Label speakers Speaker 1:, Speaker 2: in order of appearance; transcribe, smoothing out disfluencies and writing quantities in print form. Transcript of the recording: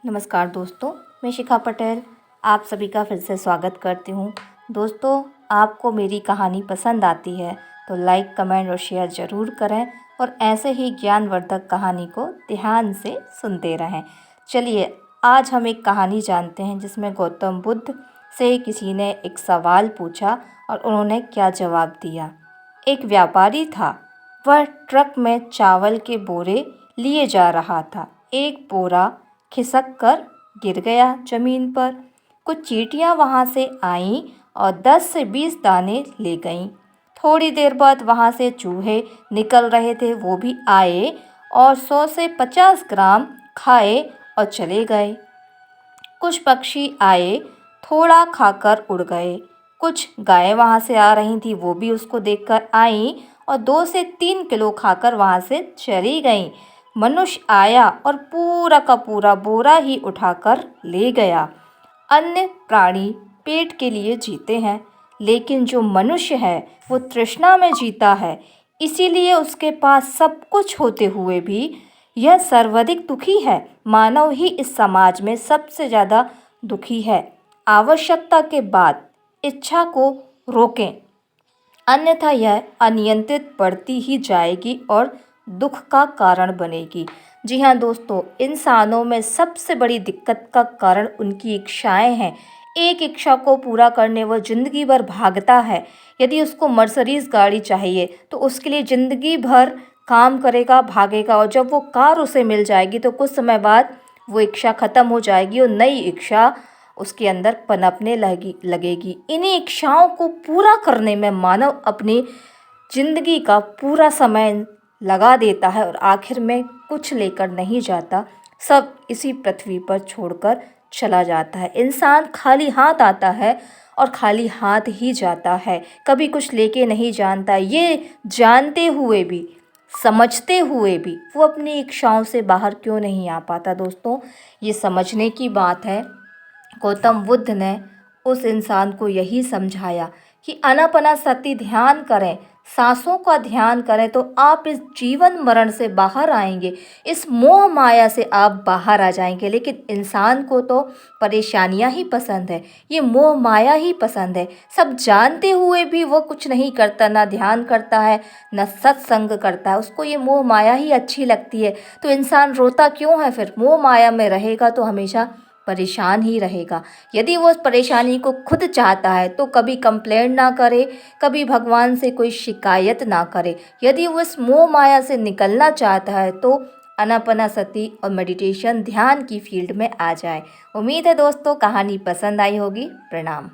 Speaker 1: नमस्कार दोस्तों, मैं शिखा पटेल आप सभी का फिर से स्वागत करती हूँ। दोस्तों, आपको मेरी कहानी पसंद आती है तो लाइक, कमेंट और शेयर ज़रूर करें और ऐसे ही ज्ञानवर्धक कहानी को ध्यान से सुनते रहें। चलिए, आज हम एक कहानी जानते हैं जिसमें गौतम बुद्ध से किसी ने एक सवाल पूछा और उन्होंने क्या जवाब दिया। एक व्यापारी था, वह ट्रक में चावल के बोरे लिए जा रहा था। एक बोरा खिसक कर गिर गया जमीन पर। कुछ चींटियां वहां से आईं और 10 से 20 दाने ले गईं। थोड़ी देर बाद वहां से चूहे निकल रहे थे, वो भी आए और 100 से 50 ग्राम खाए और चले गए। कुछ पक्षी आए, थोड़ा खाकर उड़ गए। कुछ गायें वहां से आ रही थी, वो भी उसको देखकर आईं और 2 से 3 किलो खाकर वहां से चली गईं। मनुष्य आया और पूरा का पूरा बोरा ही उठाकर ले गया। अन्य प्राणी पेट के लिए जीते हैं, लेकिन जो मनुष्य है वो तृष्णा में जीता है। इसीलिए उसके पास सब कुछ होते हुए भी यह सर्वाधिक दुखी है। मानव ही इस समाज में सबसे ज़्यादा दुखी है। आवश्यकता के बाद इच्छा को रोकें, अन्यथा यह अनियंत्रित बढ़ती ही जाएगी और दुख का कारण बनेगी। जी हाँ दोस्तों, इंसानों में सबसे बड़ी दिक्कत का कारण उनकी इच्छाएं हैं। एक इच्छा को पूरा करने वह ज़िंदगी भर भागता है। यदि उसको मर्सिडीज़ गाड़ी चाहिए तो उसके लिए ज़िंदगी भर काम करेगा, भागेगा, और जब वो कार उसे मिल जाएगी तो कुछ समय बाद वो इच्छा ख़त्म हो जाएगी और नई इच्छा उसके अंदर पनपने लगेगी। इन्हीं इच्छाओं को पूरा करने में मानव अपनी जिंदगी का पूरा समय लगा देता है और आखिर में कुछ लेकर नहीं जाता, सब इसी पृथ्वी पर छोड़कर चला जाता है। इंसान खाली हाथ आता है और खाली हाथ ही जाता है, कभी कुछ लेके नहीं जानता। ये जानते हुए भी, समझते हुए भी वो अपनी इच्छाओं से बाहर क्यों नहीं आ पाता। दोस्तों, ये समझने की बात है। गौतम बुद्ध ने उस इंसान को यही समझाया कि आनापानसति ध्यान करें, सांसों का ध्यान करें तो आप इस जीवन मरण से बाहर आएंगे, इस मोह माया से आप बाहर आ जाएंगे। लेकिन इंसान को तो परेशानियां ही पसंद है, ये मोह माया ही पसंद है। सब जानते हुए भी वो कुछ नहीं करता, ना ध्यान करता है, न सत्संग करता है। उसको ये मोह माया ही अच्छी लगती है। तो इंसान रोता क्यों है फिर? मोह माया में रहेगा तो हमेशा परेशान ही रहेगा। यदि वो उस परेशानी को खुद चाहता है तो कभी कंप्लेंट ना करे, कभी भगवान से कोई शिकायत ना करे। यदि वो इस मोह माया से निकलना चाहता है तो आनापानसति और मेडिटेशन, ध्यान की फील्ड में आ जाए। उम्मीद है दोस्तों कहानी पसंद आई होगी। प्रणाम।